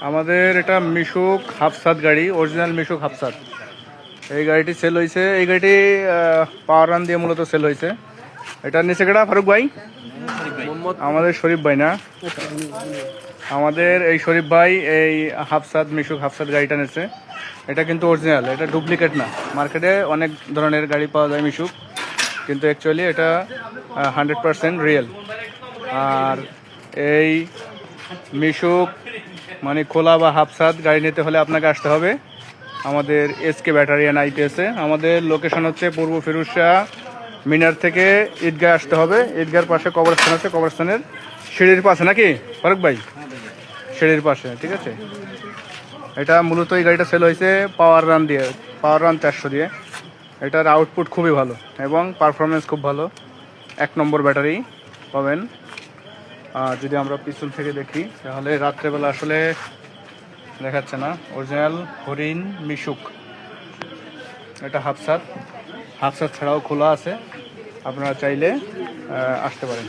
আমাদের এটা মিশুক হাফসাত গাড়ি, অরিজিনাল মিশুক হাফসাত। এই গাড়িটি সেল হয়েছে, এই গাড়িটি পাওয়ার রান দিয়ে মূলত সেল হয়েছে। এটার নিচে কেটা ফারুক ভাই? আমাদের শরীফ ভাই না, আমাদের এই শরীফ ভাই এই হাফসাত মিশুক হাফসাত গাড়িটা নিচ্ছে। এটা কিন্তু অরিজিনাল, এটা ডুপ্লিকেট না। মার্কেটে অনেক ধরনের গাড়ি পাওয়া যায় মিশুক, কিন্তু অ্যাকচুয়ালি এটা 100% রিয়েল। আর এই মিশুক মানে খোলা বা হাফসাত গাড়ি নিতে হলে আপনাকে আসতে হবে আমাদের এসকে ব্যাটারিয়ান আইপিএসে। আমাদের লোকেশন হচ্ছে পূর্ব ফিরোজশাহ মিনার থেকে ঈদগাহ আসতে হবে। ঈদগাহর পাশে কবরস্থান আছে, কবরস্থানের সিঁড়ির পাশে, নাকি ফারুক ভাই? সিঁড়ির পাশে, ঠিক আছে। এটা মূলত এই গাড়িটা সেল হয়েছে পাওয়ার রান দিয়ে, পাওয়ার রান 400 দিয়ে। এটার আউটপুট খুবই ভালো এবং পারফরমেন্স খুব ভালো। 1 নম্বর ব্যাটারি পাবেন। আর যদি আমরা পিছন থেকে দেখি তাহলে রাত্রেবেলা আসলে দেখাচ্ছে না। অরিজিনাল হরিণ মিশুক, এটা হাফসাত। হাফসাত ছাড়াও খোলা আছে, আপনারা চাইলে আসতে পারেন।